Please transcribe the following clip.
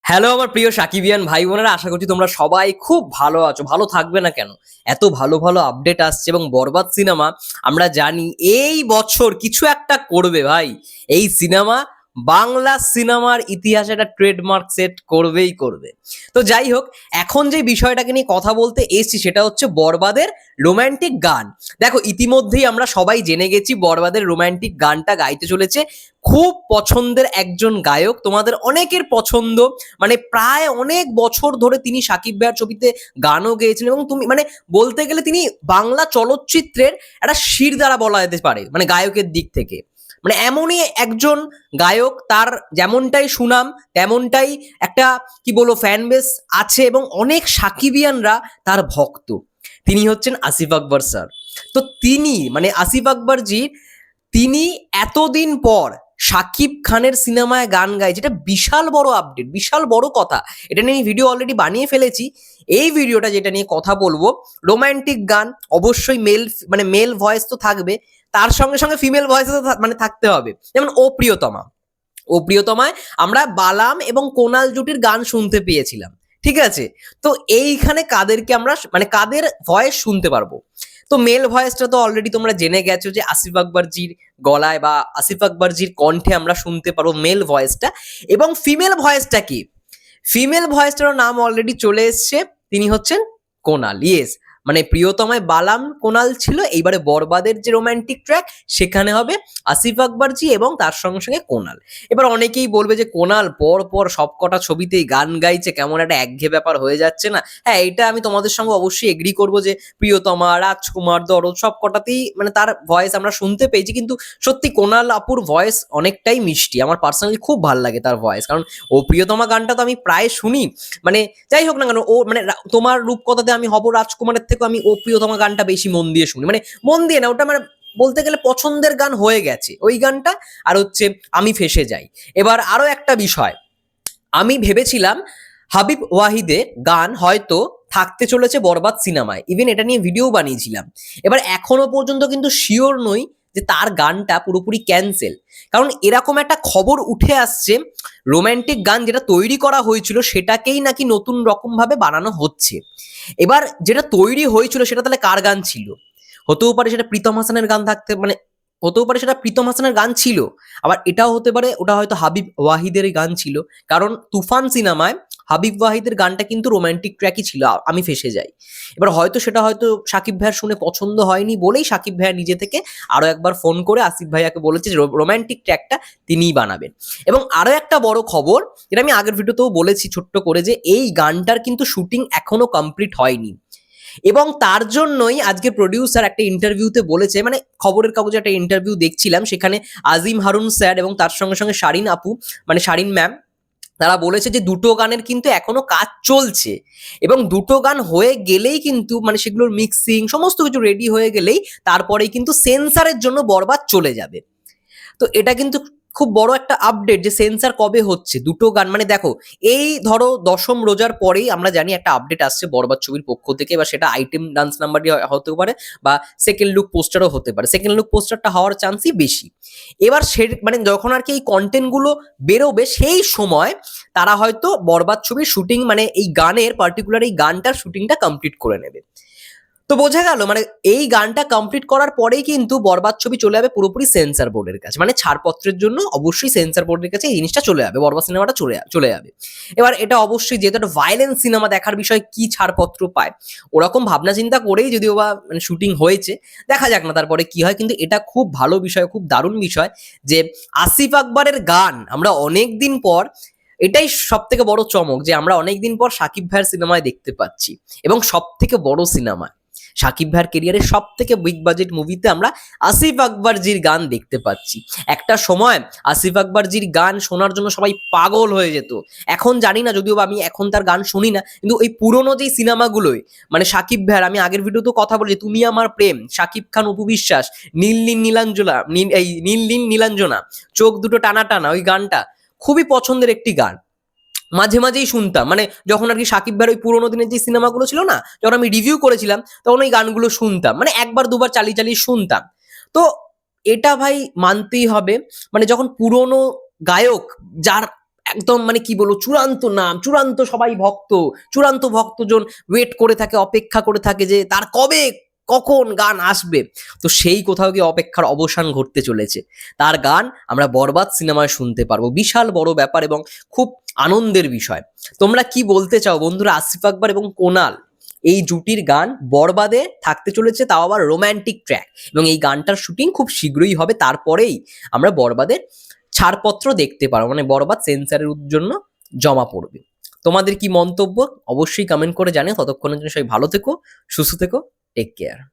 Hello আমার প্রিয় সাকিবিয়ান ভাই বোনেরা, আশা করছি তোমরা সবাই খুব ভালো আছো। ভালো থাকবে না কেন? এত ভালো ভালো আপডেট আসছে এবং বরবাদ সিনেমা আমরা জানি এই বছর কিছু একটা করবে ভাই। এই সিনেমা বাংলা সিনেমার ইতিহাসে একটা ট্রেডমার্ক সেট করবেই করবে। তো যাই হোক, এখন যে বিষয়টাকে নিয়ে কথা বলতে এসছি সেটা হচ্ছে বরবাদের রোমান্টিক গান। দেখো, ইতিমধ্যেই আমরা সবাই জেনে গেছি বরবাদের রোমান্টিক গানটা গাইতে চলেছে খুব পছন্দের একজন গায়ক, তোমাদের অনেকের পছন্দ। মানে প্রায় অনেক বছর ধরে তিনি সাকিব ভাইয়ের ছবিতে গানও গেয়েছেন এবং তুমি মানে বলতে গেলে তিনি বাংলা চলচ্চিত্রের একটা শিরদাঁড়া বলা যেতে পারে, মানে গায়কের দিক থেকে। মানে এমনই একজন গায়ক, তার যেমনটাই সুনাম তেমনটাই একটা কি বলবো ফ্যান বেস আছে এবং অনেক সাকিবিয়ানরা তার ভক্ত। তিনি হচ্ছেন আসিফ আকবর স্যার। তো তিনি মানে আসিফ আকবরজি, তিনি এতদিন পর শাকিব খানের সিনেমায় গান গায়, যেটা বিশাল বড় আপডেট, বিশাল বড় কথা। এটা নিয়ে আমি ভিডিও অলরেডি বানিয়ে ফেলেছি। এই ভিডিওটা যেটা নিয়ে কথা বলবো, রোমান্টিক গান, অবশ্যই মেল মানে মেল ভয়েস তো থাকবে, তার সঙ্গে সঙ্গে ফিমেল ভয়েস মানে থাকতে হবে। যেমন ও প্রিয়তমা, ও প্রিয়তমায় আমরা বালাম এবং কোনাল জুটির গান শুনতে পেয়েছিলাম। ঠিক আছে, তো এইখানে কাদেরকে আমরা মানে কাদের ভয়েস শুনতে পারবো? তো মেল ভয়েসটা তো অলরেডি তোমরা জেনে গেছো যে আসিফ আকবরজির গলায় বা আসিফ আকবরজির কণ্ঠে আমরা শুনতে পারবো মেল ভয়েসটা। এবং ফিমেল ভয়েসটা কি? ফিমেল ভয়েসটারও নাম অলরেডি চলে এসছে, তিনি হচ্ছেন কোনাল। ইয়েস, মানে প্রিয়তমায় বালাম কোনাল ছিল, এইবারে বরবাদের যে রোমান্টিক ট্র্যাক সেখানে হবে আসিফ আকবরজি এবং তার সঙ্গে সঙ্গে কোনাল। এবার অনেকেই বলবে যে কোনাল পর পর সবকটা ছবিতেই গান গাইছে, কেমন একটা একঘেয়ে ব্যাপার হয়ে যাচ্ছে না? হ্যাঁ, এটা আমি তোমাদের সঙ্গে অবশ্যই এগ্রি করবো যে প্রিয়তমা, রাজকুমার, দরদ সব কটাতেই মানে তার ভয়েস আমরা শুনতে পেয়েছি, কিন্তু সত্যি কোনাল আপুর ভয়েস অনেকটাই মিষ্টি। আমার পার্সোনালি খুব ভালো লাগে তার ভয়েস, কারণ ও প্রিয়তমা গানটা তো আমি প্রায় শুনি। মানে যাই হোক না কেন, ও মানে তোমার রূপকথাতে আমি হব রাজকুমারের থেকে আমি ও প্রিয়তমা গানটা বেশি মন দিয়ে শুনি। মানে মন দিয়ে না, ওটা মানে বলতে গেলে পছন্দের গান হয়ে গেছে ওই গানটা। আর হচ্ছে আমি ফেসে যাই। এবার আরো একটা বিষয়, আমি ভেবেছিলাম হাবিব ওয়াহিদের গান হয়তো থাকতে চলেছে বরবাদ সিনেমায়, ইভেন এটা নিয়ে ভিডিও বানিয়েছিলাম। এবার এখনো পর্যন্ত কিন্তু শিওর নই যে তার গানটা পুরোপুরি ক্যান্সেল, কারণ এরকম একটা খবর উঠে আসছে রোমান্টিক গান যেটা তৈরি করা হয়েছিল সেটাকেই নাকি নতুন রকম ভাবে বানানো হচ্ছে। এবার যেটা তৈরি হয়েছিল সেটা তাহলে কার গান ছিল? হতেও পারে সেটা প্রীতম হাসানের গান থাকতে মানে হতেও পারে সেটা প্রীতম হাসানের গান ছিল, আবার এটাও হতে পারে ওটা হয়তো হাবিব ওয়াহিদের গান ছিল। কারণ তুফান সিনেমায় হাবিব ওয়াহিদের গানটা কিন্তু রোমান্টিক ট্র্যাকই ছিল, আমি ফেসে যাই। এবার হয়তো সেটা হয়তো সাকিব ভাইয়ার শুনে পছন্দ হয়নি বলেই সাকিব ভাইয়া নিজে থেকে আরো একবার ফোন করে আসিফ ভাইয়াকে বলেছে যে রোমান্টিক ট্র্যাকটা তিনিই বানাবেন। এবং আরো একটা বড় খবর, যেটা আমি আগের ভিডিওতেও বলেছি ছোট্ট করে, যে এই গানটার কিন্তু শুটিং এখনো কমপ্লিট হয়নি। এবং তার জন্যই আজকে প্রডিউসার একটা ইন্টারভিউতে বলেছে, মানে খবরের কাগজে একটা ইন্টারভিউ দেখছিলাম, সেখানে আজিম হারুন স্যার এবং তার সঙ্গে সঙ্গে শারিন আপু, মানে শারিন ম্যাম, তারা বলেছে যে দুটো গানের কিন্তু এখনো কাজ চলছে এবং দুটো গান হয়ে গেলেই কিন্তু মানে সেগুলোর মিক্সিং সমস্ত কিছু রেডি হয়ে গেলেই তারপরেই কিন্তু সেন্সারের জন্য বরবাদ চলে যাবে। তো এটা কিন্তু খুব বড় একটা আপডেট যে সেন্সার কবে হচ্ছে দুটো গান। মানে দেখো, এই ধরো দশম রোজার পরেই আমরা জানি একটা আপডেট আসছে বরবাদ ছবির পক্ষ থেকে, বা সেটা আইটেম ডান্স নাম্বার দিয়ে হতে পারে বা সেকেন্ড লুক পোস্টারও হতে পারে। সেকেন্ড লুক পোস্টারটা হওয়ার চান্সই বেশি। এবার সে মানে যখন আর কি এই কন্টেন্টগুলো বেরোবে সেই সময় তারা হয়তো বরবাদ ছবির শুটিং মানে এই গানের পার্টিকুলার এই গানটার শুটিংটা কমপ্লিট করে নেবে। তো বোঝা গেল মানে এই গানটা কমপ্লিট করার পরেই কিন্তু বরবাদ ছবি চলে যাবে পুরোপুরি সেন্সর বোর্ডের কাছে, মানে ছাড়পত্রের জন্য অবশ্যই সেন্সর বোর্ডের কাছে এই জিনিসটা চলে যাবে, বরবাদ সিনেমাটা চলে যাবে। এবার এটা অবশ্যই যেহেতু একটা ভায়োলেন্স সিনেমা, দেখার বিষয় কি ছাড়পত্র পায়, ওরকম ভাবনা চিন্তা করেই যদিও বা মানে শুটিং হয়েছে। দেখা যাক না তারপরে কি হয়, কিন্তু এটা খুব ভালো বিষয়, খুব দারুণ বিষয় যে আসিফ আকবরের গান আমরা অনেক দিন পর, এটাই সব থেকে বড় চমক যে আমরা অনেকদিন পর সাকিব ভাইয়ের সিনেমায় দেখতে পাচ্ছি এবং সব থেকে বড় সিনেমা সাকিব ভাইয়ের কেরিয়ারের সব থেকে বিগ বাজেট মুভিতে আমরা আসিফ আকবরজির গান দেখতে পাচ্ছি। একটা সময় আসিফ আকবরজির গান শোনার জন্য সবাই পাগল হয়ে যেত। এখন জানি না, যদিও আমি এখন তার গান শুনি না, কিন্তু ওই পুরোনো যেই সিনেমাগুলোই মানে সাকিব ভাইয়ের, আমি আগের ভিডিওতেও কথা বলেছি, তুমি আমার প্রেম, সাকিব খান, অপু বিশ্বাস, নীল নীল নীলাঞ্জনা, এই নীল নীল নীলাঞ্জনা, চোখ দুটো টানা টানা, ওই গানটা খুবই পছন্দের একটি গান। মাঝে মাঝেই শুনতাম, মানে যখন আর কি সাকিব ভাইয়ের ওই পুরোনো দিনের যে সিনেমাগুলো ছিল না, যখন আমি রিভিউ করেছিলাম তখন ওই গানগুলো শুনতাম, মানে একবার দুবার চালিয়ে চালিয়ে শুনতাম। তো এটা ভাই মানতেই হবে, মানে যখন পুরোনো গায়ক, যার একদম মানে কি বলবো, চূড়ান্ত নাম, চূড়ান্ত সবাই ভক্ত, চূড়ান্ত ভক্তজন ওয়েট করে থাকে, অপেক্ষা করে থাকে যে তার কবে কখন গান আসবে। তো সেই কোথাও গিয়ে অপেক্ষার অবসান ঘটতে চলেছে। তার গান আমরা বরবাদ সিনেমায় শুনতে পারবো। বিশাল বড় ব্যাপার এবং খুব আনন্দের বিষয়। তোমরা কি বলতে চাও বন্ধুরা? আসিফ আকবর এবং কোনাল এই জুটির গান বরবাদে থাকতে চলেছে, তাও আবার রোমান্টিক ট্র্যাক, এবং এই গানটার শুটিং খুব শীঘ্রই হবে। তারপরেই আমরা বরবাদের ছাড়পত্র দেখতে পারো, মানে বরবাদ সেন্সারের জন্য জমা পড়বে। তোমাদের কি মন্তব্য অবশ্যই কমেন্ট করে জানিও। ততক্ষণের জন্য সবাই ভালো থেকো, সুস্থ থেকো, টেক কেয়ার।